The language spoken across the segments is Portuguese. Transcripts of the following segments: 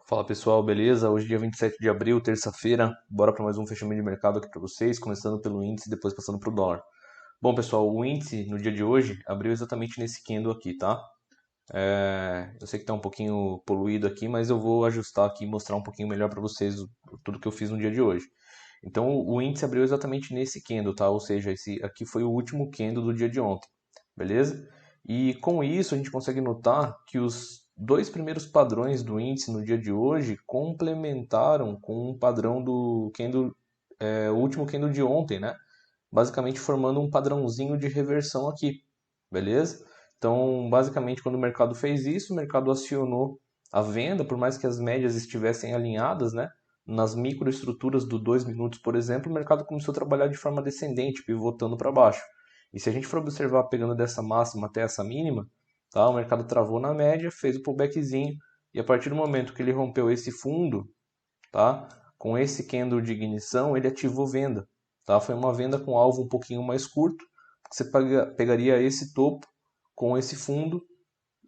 Fala pessoal, beleza? Hoje dia 27 de abril, terça-feira, bora para mais um fechamento de mercado aqui para vocês, começando pelo índice e depois passando para o dólar. Bom pessoal, o índice no dia de hoje abriu exatamente nesse candle aqui, tá? Eu sei que está um pouquinho poluído aqui, mas eu vou ajustar aqui e mostrar um pouquinho melhor para vocês tudo que eu fiz no dia de hoje. Então o índice abriu exatamente nesse candle, tá? Ou seja, esse aqui foi o último candle do dia de ontem, beleza? E com isso a gente consegue notar que os dois primeiros padrões do índice no dia de hoje complementaram com um padrão do candle, o último candle de ontem, né? Basicamente formando um padrãozinho de reversão aqui, beleza? Então, basicamente, quando o mercado fez isso, o mercado acionou a venda, por mais que as médias estivessem alinhadas, né? Nas microestruturas do 2 minutos, por exemplo, o mercado começou a trabalhar de forma descendente, pivotando para baixo. E se a gente for observar pegando dessa máxima até essa mínima, tá? O mercado travou na média, fez o pullbackzinho, e a partir do momento que ele rompeu esse fundo, tá? Com esse candle de ignição, ele ativou venda, tá? Foi uma venda com alvo um pouquinho mais curto, você pegaria esse topo com esse fundo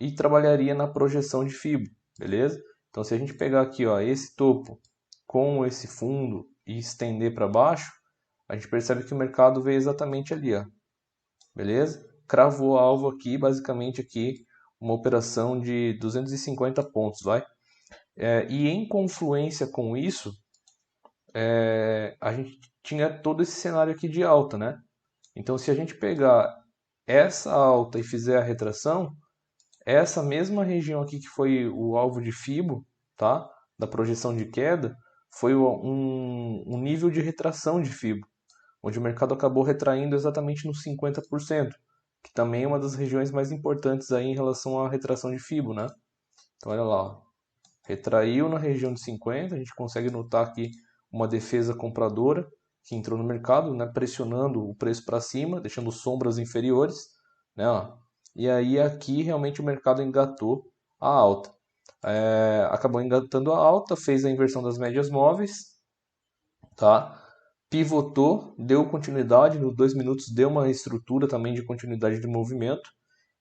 e trabalharia na projeção de Fibo, beleza? Então, se a gente pegar aqui, ó, esse topo com esse fundo e estender para baixo, a gente percebe que o mercado veio exatamente ali, ó, beleza? Cravou alvo aqui, basicamente aqui, uma operação de 250 pontos, vai? E em confluência com isso, a gente tinha todo esse cenário aqui de alta, né? Então, se a gente pegar essa alta e fizer a retração, essa mesma região aqui que foi o alvo de Fibo, tá? Da projeção de queda, foi um nível de retração de Fibo, onde o mercado acabou retraindo exatamente nos 50%, que também é uma das regiões mais importantes aí em relação à retração de Fibo, né? Então, olha lá, ó. Retraiu na região de 50, a gente consegue notar aqui uma defesa compradora que entrou no mercado, né, pressionando o preço para cima, deixando sombras inferiores, né, ó. E aí aqui realmente o mercado engatou a alta. Acabou engatando a alta, fez a inversão das médias móveis, tá? Pivotou, deu continuidade, nos 2 minutos deu uma estrutura também de continuidade de movimento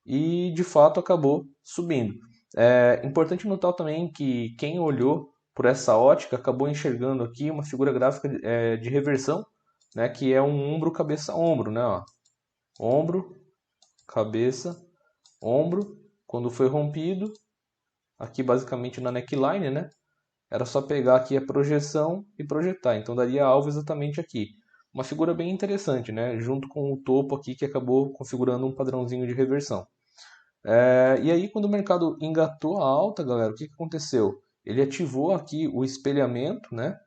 e de fato acabou subindo. É importante notar também que quem olhou por essa ótica acabou enxergando aqui uma figura gráfica de reversão, né, que é um ombro, cabeça, ombro, né, ó. Ombro, cabeça, ombro. Quando foi rompido, aqui basicamente na neckline, né, era só pegar aqui a projeção e projetar. Então daria alvo exatamente aqui. Uma figura bem interessante, né, junto com o topo aqui que acabou configurando um padrãozinho de reversão. E aí, quando o mercado engatou a alta, galera, o que aconteceu? Ele ativou aqui o espelhamento, né?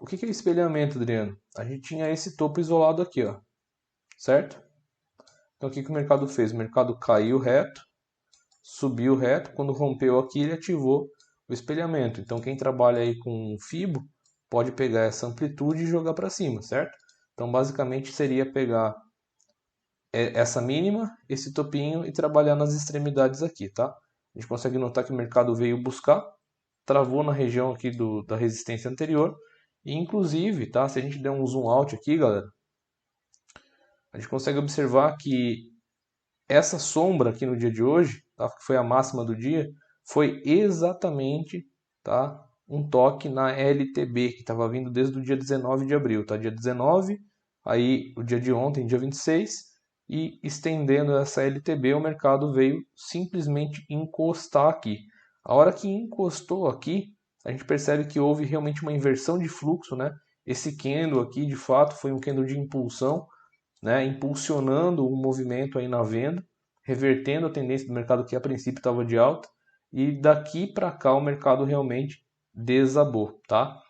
O que é espelhamento, Adriano? A gente tinha esse topo isolado aqui, ó, certo? Então, o que o mercado fez? O mercado caiu reto, subiu reto. Quando rompeu aqui, ele ativou o espelhamento. Então, quem trabalha aí com Fibo pode pegar essa amplitude e jogar para cima, certo? Então, basicamente, seria pegar essa mínima, esse topinho e trabalhar nas extremidades aqui, tá? A gente consegue notar que o mercado veio buscar, travou na região aqui da resistência anterior e inclusive, tá? Se a gente der um zoom out aqui, galera, a gente consegue observar que essa sombra aqui no dia de hoje, tá? Que foi a máxima do dia, foi exatamente, tá? Um toque na LTB que estava vindo desde o dia 19 de abril, tá? Dia 19, aí o dia de ontem, dia 26, e estendendo essa LTB, o mercado veio simplesmente encostar aqui. A hora que encostou aqui, a gente percebe que houve realmente uma inversão de fluxo, né? Esse candle aqui, de fato, foi um candle de impulsão, né, impulsionando o movimento aí na venda, revertendo a tendência do mercado que a princípio estava de alta, e daqui para cá o mercado realmente desabou, tá?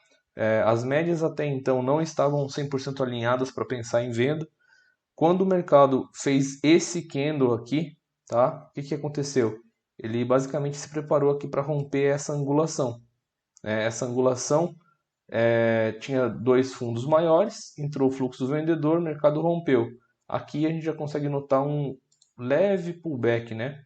As médias até então não estavam 100% alinhadas para pensar em venda. Quando o mercado fez esse candle aqui, tá? O que aconteceu? Ele basicamente se preparou aqui para romper essa angulação. Essa angulação tinha dois fundos maiores, entrou o fluxo do vendedor, o mercado rompeu. Aqui a gente já consegue notar um leve pullback, né?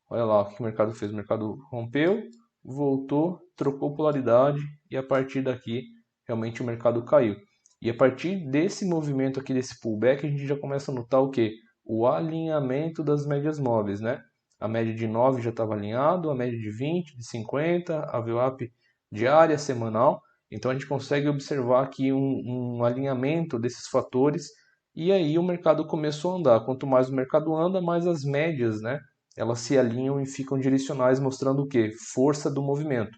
Olha lá o que o mercado fez. O mercado rompeu, voltou, trocou polaridade e a partir daqui realmente o mercado caiu. E a partir desse movimento aqui, desse pullback, a gente já começa a notar o que? O alinhamento das médias móveis, né? A média de 9 já estava alinhado, a média de 20, de 50, a VWAP diária, semanal. Então a gente consegue observar aqui um alinhamento desses fatores e aí o mercado começou a andar. Quanto mais o mercado anda, mais as médias, né, elas se alinham e ficam direcionais, mostrando o quê? Força do movimento.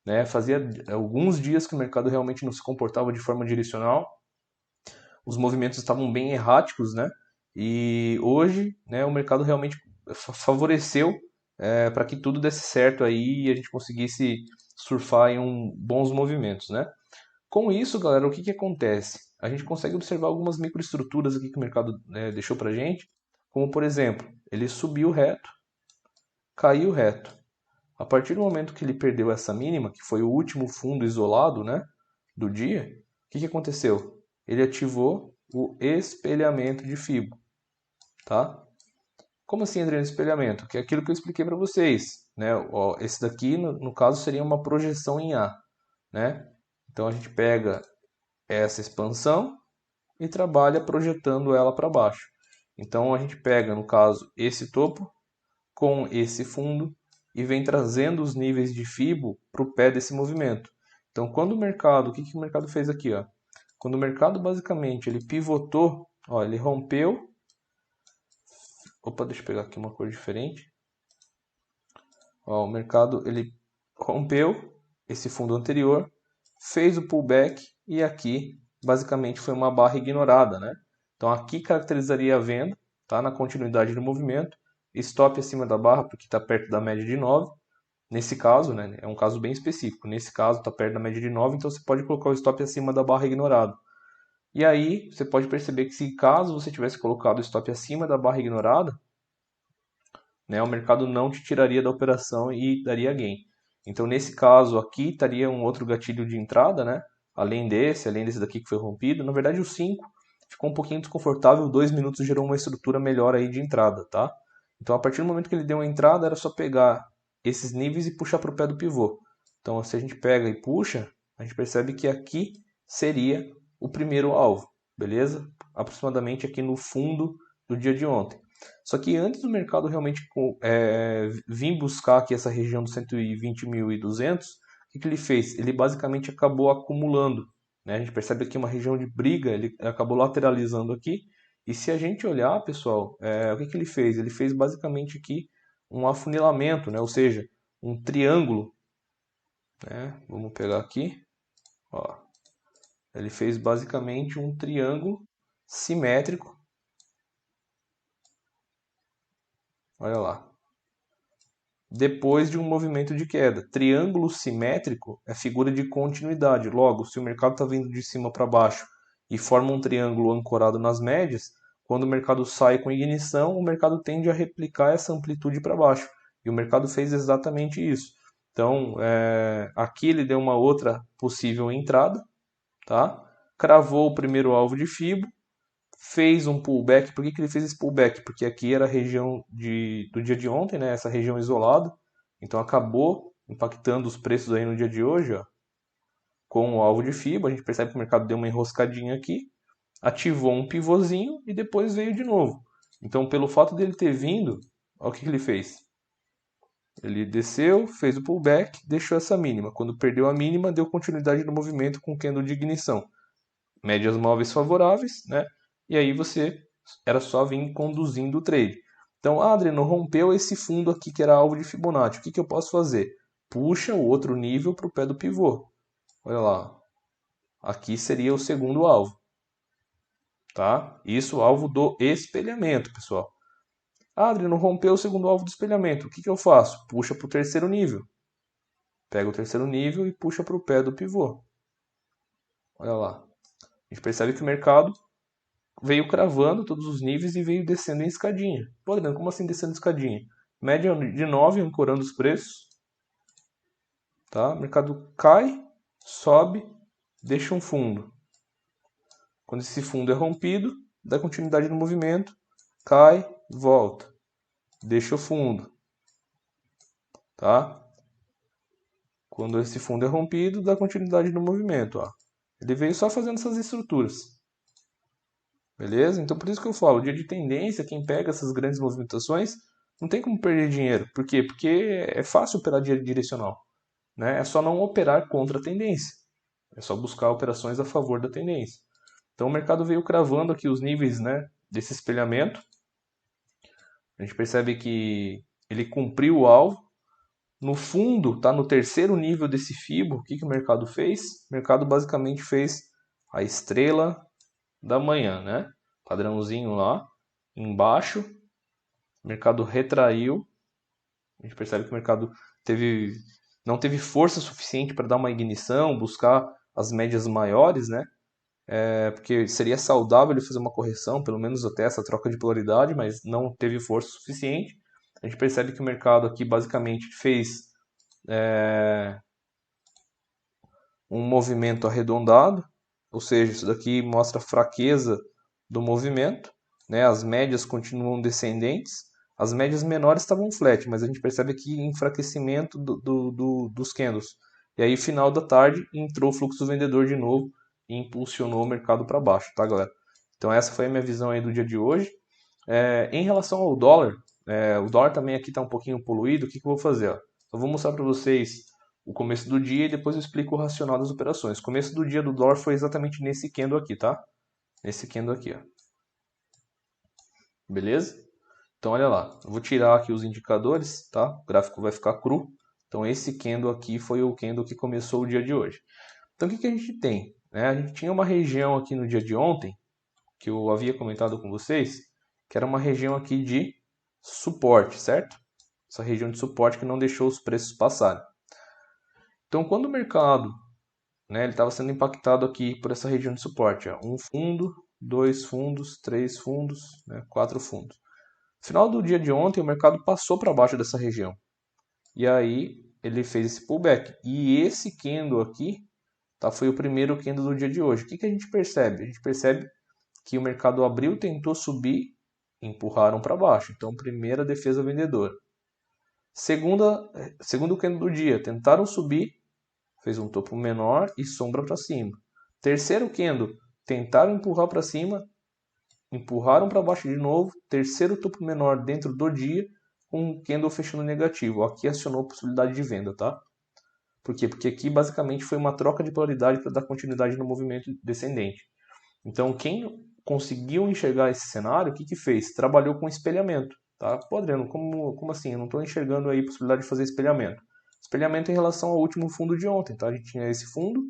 Né? Fazia alguns dias que o mercado realmente não se comportava de forma direcional, os movimentos estavam bem erráticos, né? E hoje, né, o mercado realmente favoreceu para que tudo desse certo aí e a gente conseguisse surfar em bons movimentos, né? Com isso, galera, o que que acontece? A gente consegue observar algumas microestruturas aqui que o mercado, né, deixou para gente, como por exemplo, ele subiu reto, caiu reto. A partir do momento que ele perdeu essa mínima, que foi o último fundo isolado, né, do dia, o que que aconteceu? Ele ativou o espelhamento de Fibo, tá? Como assim, Adriano, espelhamento? Que é aquilo que eu expliquei para vocês, né? Ó, esse daqui, no caso, seria uma projeção em A, né? Então a gente pega essa expansão e trabalha projetando ela para baixo. Então a gente pega, no caso, esse topo com esse fundo e vem trazendo os níveis de Fibo para o pé desse movimento. Então, quando o mercado, o que que o mercado fez aqui, ó? Quando o mercado basicamente ele pivotou, ó, ele rompeu. Opa, deixa eu pegar aqui uma cor diferente. Ó, o mercado ele rompeu esse fundo anterior, fez o pullback e aqui basicamente foi uma barra ignorada, né? Então aqui caracterizaria a venda, tá? Na continuidade do movimento, stop acima da barra porque está perto da média de 9. Nesse caso, né, é um caso bem específico. Nesse caso está perto da média de 9, então você pode colocar o stop acima da barra ignorada. E aí você pode perceber que se caso você tivesse colocado o stop acima da barra ignorada, né, o mercado não te tiraria da operação e daria gain. Então, nesse caso aqui, estaria um outro gatilho de entrada, né? Além desse daqui que foi rompido. Na verdade, o 5 ficou um pouquinho desconfortável, 2 minutos gerou uma estrutura melhor aí de entrada, tá? Então, a partir do momento que ele deu uma entrada, era só pegar esses níveis e puxar para o pé do pivô. Então, se a gente pega e puxa, a gente percebe que aqui seria o primeiro alvo, beleza? Aproximadamente aqui no fundo do dia de ontem. Só que antes do mercado realmente vir buscar aqui essa região dos 120.200, o que ele fez? Ele basicamente acabou acumulando. Né? A gente percebe aqui uma região de briga, ele acabou lateralizando aqui. E se a gente olhar, pessoal, o que ele fez? Ele fez basicamente aqui um afunilamento, né? Ou seja, um triângulo. Né? Vamos pegar aqui. Ó. Ele fez basicamente um triângulo simétrico. Olha lá. Depois de um movimento de queda. Triângulo simétrico é figura de continuidade. Logo, se o mercado está vindo de cima para baixo e forma um triângulo ancorado nas médias, quando o mercado sai com ignição, o mercado tende a replicar essa amplitude para baixo. E o mercado fez exatamente isso. Então, aqui ele deu uma outra possível entrada, tá? Cravou o primeiro alvo de Fibo, fez um pullback. Por que ele fez esse pullback? Porque aqui era a região do dia de ontem, né? Essa região isolada. Então acabou impactando os preços aí no dia de hoje, ó, com o alvo de FIBA. A gente percebe que o mercado deu uma enroscadinha aqui, ativou um pivôzinho e depois veio de novo. Então, pelo fato dele ter vindo, olha o que ele fez. Ele desceu, fez o pullback, deixou essa mínima. Quando perdeu a mínima, deu continuidade no movimento com candle de ignição. Médias móveis favoráveis, né? E aí você era só vir conduzindo o trade. Então, Adriano, rompeu esse fundo aqui que era alvo de Fibonacci. O que eu posso fazer? Puxa o outro nível para o pé do pivô. Olha lá. Aqui seria o segundo alvo. Tá? Isso alvo do espelhamento, pessoal. Adriano, rompeu o segundo alvo do espelhamento. O que eu faço? Puxa para o terceiro nível. Pega o terceiro nível e puxa para o pé do pivô. Olha lá. A gente percebe que o mercado veio cravando todos os níveis e veio descendo em escadinha. Pô, Adriano, como assim descendo em escadinha? Média de 9 ancorando os preços. Tá? O mercado cai, sobe, deixa um fundo. Quando esse fundo é rompido, dá continuidade no movimento, cai, volta. Deixa o fundo. Tá? Quando esse fundo é rompido, dá continuidade no movimento. Ó. Ele veio só fazendo essas estruturas. Beleza? Então por isso que eu falo, dia de tendência, quem pega essas grandes movimentações, não tem como perder dinheiro. Por quê? Porque é fácil operar dia direcional. né? É só não operar contra a tendência. É só buscar operações a favor da tendência. Então o mercado veio cravando aqui os níveis, né, desse espelhamento. A gente percebe que ele cumpriu o alvo. No fundo, está no terceiro nível desse Fibo. O que o mercado fez? O mercado basicamente fez a estrela da manhã, né? Padrãozinho lá embaixo. O mercado retraiu. A gente percebe que o mercado não teve força suficiente para dar uma ignição, buscar as médias maiores, né? Porque seria saudável ele fazer uma correção, pelo menos até essa troca de polaridade, mas não teve força suficiente. A gente percebe que o mercado aqui basicamente fez um movimento arredondado, ou seja, isso daqui mostra a fraqueza do movimento, né? As médias continuam descendentes, as médias menores estavam flat, mas a gente percebe aqui enfraquecimento dos candles. E aí, final da tarde, entrou o fluxo vendedor de novo e impulsionou o mercado para baixo, tá, galera? Então essa foi a minha visão aí do dia de hoje. Em relação ao dólar, o dólar também aqui está um pouquinho poluído. O que eu vou fazer? Ó? Eu vou mostrar para vocês o começo do dia e depois eu explico o racional das operações. O começo do dia do dólar foi exatamente nesse candle aqui, tá? Nesse candle aqui, ó. Beleza? Então olha lá, eu vou tirar aqui os indicadores, tá? O gráfico vai ficar cru. Então esse candle aqui foi o candle que começou o dia de hoje. Então o que a gente tem? A gente tinha uma região aqui no dia de ontem, que eu havia comentado com vocês, que era uma região aqui de suporte, certo? Essa região de suporte que não deixou os preços passarem. Então, quando o mercado, né, ele estava sendo impactado aqui por essa região de suporte, ó, um fundo, dois fundos, três fundos, né, quatro fundos. No final do dia de ontem, o mercado passou para baixo dessa região. E aí ele fez esse pullback. E esse candle aqui, tá, foi o primeiro candle do dia de hoje. O que a gente percebe? A gente percebe que o mercado abriu, tentou subir, empurraram para baixo. Então, primeira defesa vendedora. Segundo candle do dia, tentaram subir, fez um topo menor e sombra para cima. Terceiro candle, tentaram empurrar para cima, empurraram para baixo de novo. Terceiro topo menor dentro do dia, um candle fechando negativo. Aqui acionou a possibilidade de venda, tá? Por quê? Porque aqui basicamente foi uma troca de polaridade para dar continuidade no movimento descendente. Então, quem conseguiu enxergar esse cenário, o que fez? Trabalhou com espelhamento. Tá? Pô, Adriano, como assim? Eu não estou enxergando aí a possibilidade de fazer espelhamento. Espelhamento em relação ao último fundo de ontem. Tá? A gente tinha esse fundo,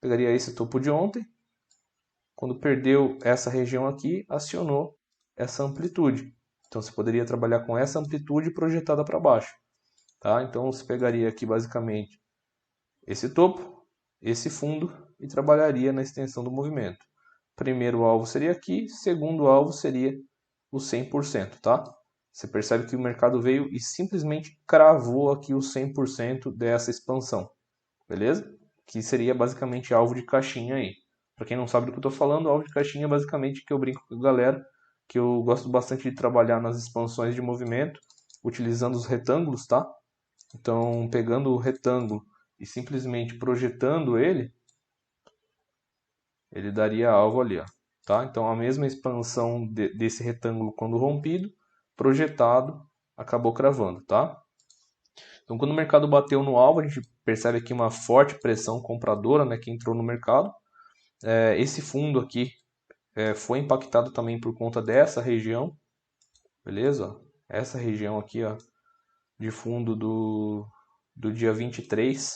pegaria esse topo de ontem. Quando perdeu essa região aqui, acionou essa amplitude. Então, você poderia trabalhar com essa amplitude projetada para baixo. Tá? Então, você pegaria aqui basicamente esse topo, esse fundo e trabalharia na extensão do movimento. Primeiro alvo seria aqui, segundo alvo seria o 100%, tá? Você percebe que o mercado veio e simplesmente cravou aqui o 100% dessa expansão, beleza? Que seria basicamente alvo de caixinha aí. Para quem não sabe do que eu estou falando, alvo de caixinha é basicamente que eu brinco com a galera, que eu gosto bastante de trabalhar nas expansões de movimento, utilizando os retângulos, tá? Então, pegando o retângulo e simplesmente projetando ele daria alvo ali, ó, tá? Então a mesma expansão desse retângulo quando rompido, projetado, acabou cravando, tá? Então quando o mercado bateu no alvo, a gente percebe aqui uma forte pressão compradora, né, que entrou no mercado. Esse fundo aqui foi impactado também por conta dessa região, beleza? Essa região aqui, ó, de fundo do dia 23,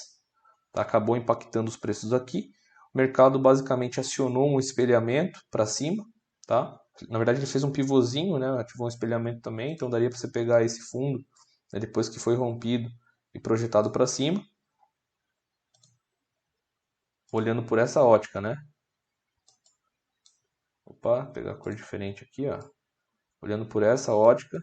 tá? Acabou impactando os preços aqui. O mercado basicamente acionou um espelhamento para cima, tá? Na verdade ele fez um pivôzinho, né? Ativou um espelhamento também, então daria para você pegar esse fundo, né, depois que foi rompido e projetado para cima, olhando por essa ótica, né? Opa, pegar a cor diferente aqui, ó. Olhando por essa ótica,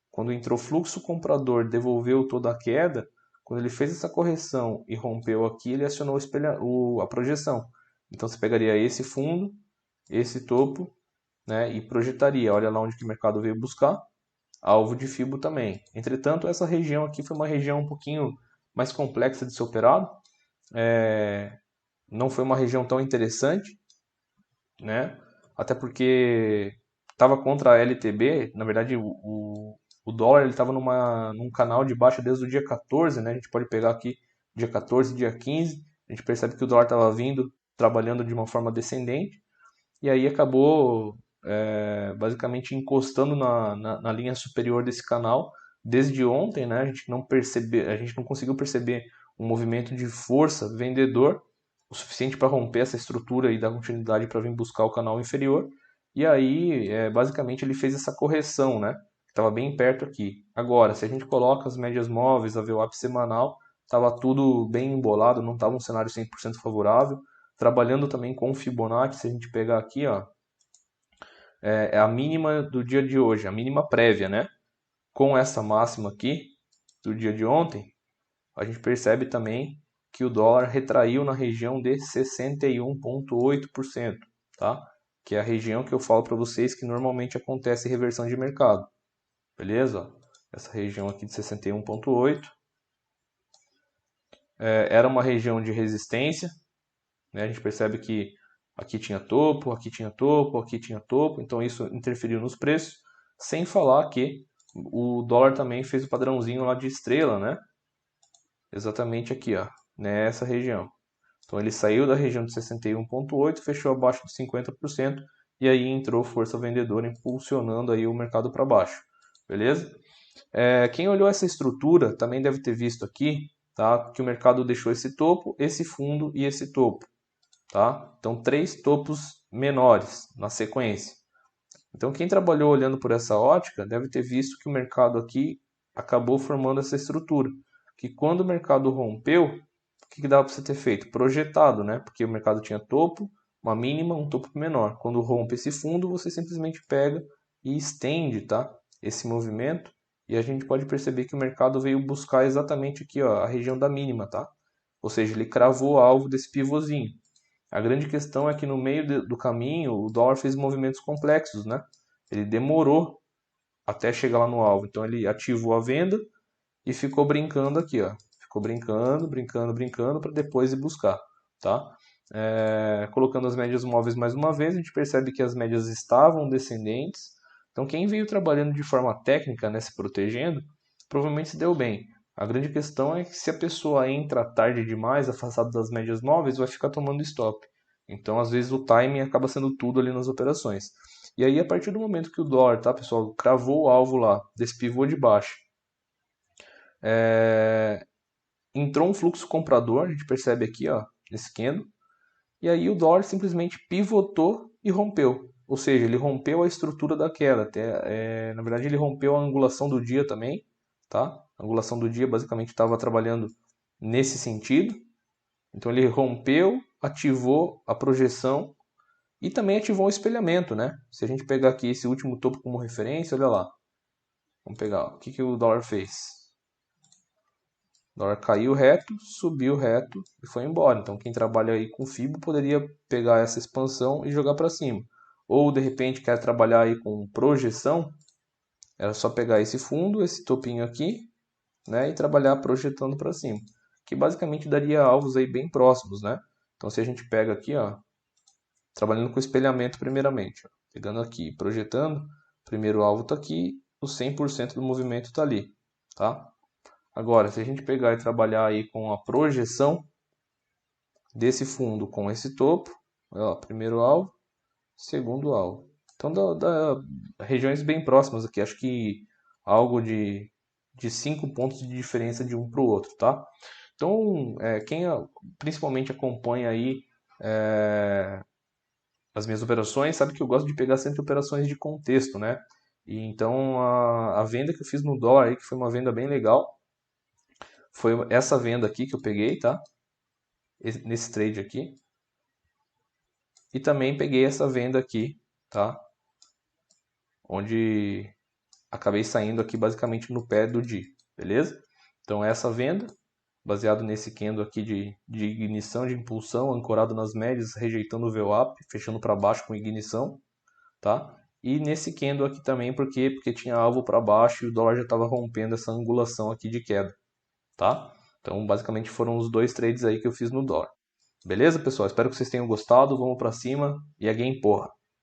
quando entrou fluxo comprador, devolveu toda a queda. Quando ele fez essa correção e rompeu aqui, ele acionou a projeção. Então você pegaria esse fundo, esse topo, né, e projetaria. Olha lá onde que o mercado veio buscar. Alvo de Fibo também. Entretanto, essa região aqui foi uma região um pouquinho mais complexa de ser operado. Não foi uma região tão interessante, né? Até porque estava contra a LTB. Na verdade, o dólar estava num canal de baixa desde o dia 14, né? A gente pode pegar aqui dia 14, dia 15, a gente percebe que o dólar estava vindo, trabalhando de uma forma descendente, e aí acabou basicamente encostando na linha superior desse canal. Desde ontem, né, a gente não conseguiu perceber um movimento de força vendedor o suficiente para romper essa estrutura e dar continuidade para vir buscar o canal inferior. E aí, basicamente, ele fez essa correção, né? Estava bem perto aqui. Agora, se a gente coloca as médias móveis, a VWAP semanal, estava tudo bem embolado, não estava um cenário 100% favorável. Trabalhando também com o Fibonacci, se a gente pegar aqui, ó, é a mínima do dia de hoje, a mínima prévia, né? Com essa máxima aqui do dia de ontem, a gente percebe também que o dólar retraiu na região de 61,8%, tá? Que é a região que eu falo para vocês que normalmente acontece reversão de mercado. Beleza? Essa região aqui de 61,8 era uma região de resistência, né? A gente percebe que aqui tinha topo, aqui tinha topo, aqui tinha topo, então isso interferiu nos preços, sem falar que o dólar também fez o padrãozinho lá de estrela, né? Exatamente aqui, ó, nessa região. Então ele saiu da região de 61,8, fechou abaixo de 50% e aí entrou força vendedora impulsionando aí o mercado para baixo, beleza? Quem olhou essa estrutura também deve ter visto aqui, tá, que o mercado deixou esse topo, esse fundo e esse topo, tá? Então 3 topos menores na sequência. Então quem trabalhou olhando por essa ótica deve ter visto que o mercado aqui acabou formando essa estrutura, que quando o mercado rompeu, o que dava para você ter feito? Projetado, né? Porque o mercado tinha topo, uma mínima, um topo menor. Quando rompe esse fundo, você simplesmente pega e estende, tá? Esse movimento. E a gente pode perceber que o mercado veio buscar exatamente aqui, ó, a região da mínima, tá? Ou seja, ele cravou o alvo desse pivôzinho. A grande questão é que no meio do caminho o dólar fez movimentos complexos, né? Ele demorou até chegar lá no alvo. Então ele ativou a venda e ficou brincando aqui, ó. Ficou brincando, brincando, brincando para depois ir buscar, tá? Colocando as médias móveis mais uma vez, a gente percebe que as médias estavam descendentes. Então quem veio trabalhando de forma técnica, né, se protegendo, provavelmente se deu bem. A grande questão é que se a pessoa entra tarde demais, afastado das médias móveis, vai ficar tomando stop. Então, às vezes, o timing acaba sendo tudo ali nas operações. E aí, a partir do momento que o dólar, tá, pessoal, cravou o alvo lá, desse pivô de baixo, entrou um fluxo comprador, a gente percebe aqui, ó, nesse candle, e aí o dólar simplesmente pivotou e rompeu. Ou seja, ele rompeu a estrutura da queda. Na verdade, ele rompeu a angulação do dia também, tá? A angulação do dia basicamente estava trabalhando nesse sentido. Então ele rompeu, ativou a projeção e também ativou o espelhamento, né? Se a gente pegar aqui esse último topo como referência, olha lá. Vamos pegar, ó. O que o dólar fez? O dólar caiu reto, subiu reto e foi embora. Então quem trabalha aí com FIBO poderia pegar essa expansão e jogar para cima. Ou de repente quer trabalhar aí com projeção, era só pegar esse fundo, esse topinho aqui, né, e trabalhar projetando para cima, que basicamente daria alvos aí bem próximos, né? Então se a gente pega aqui, ó, trabalhando com espelhamento primeiramente, ó, pegando aqui, projetando, primeiro alvo está aqui, o 100% do movimento está ali, tá? Agora, se a gente pegar e trabalhar aí com a projeção desse fundo com esse topo, ó, primeiro alvo, segundo alvo. Então dá regiões bem próximas aqui, acho que algo de 5 pontos de diferença de um para o outro, tá? Então, quem principalmente acompanha aí as minhas operações, sabe que eu gosto de pegar sempre operações de contexto, né? E então a venda que eu fiz no dólar aí, que foi uma venda bem legal, foi essa venda aqui que eu peguei, tá? Nesse trade aqui. E também peguei essa venda aqui, tá? Onde acabei saindo aqui basicamente no pé do dia, beleza? Então essa venda, baseado nesse candle aqui de ignição, de impulsão, ancorado nas médias, rejeitando o VWAP, fechando para baixo com ignição, tá? E nesse candle aqui também, porque tinha alvo para baixo e o dólar já estava rompendo essa angulação aqui de queda, tá? Então basicamente foram os dois trades aí que eu fiz no dólar. Beleza, pessoal? Espero que vocês tenham gostado. Vamos para cima e é game, porra!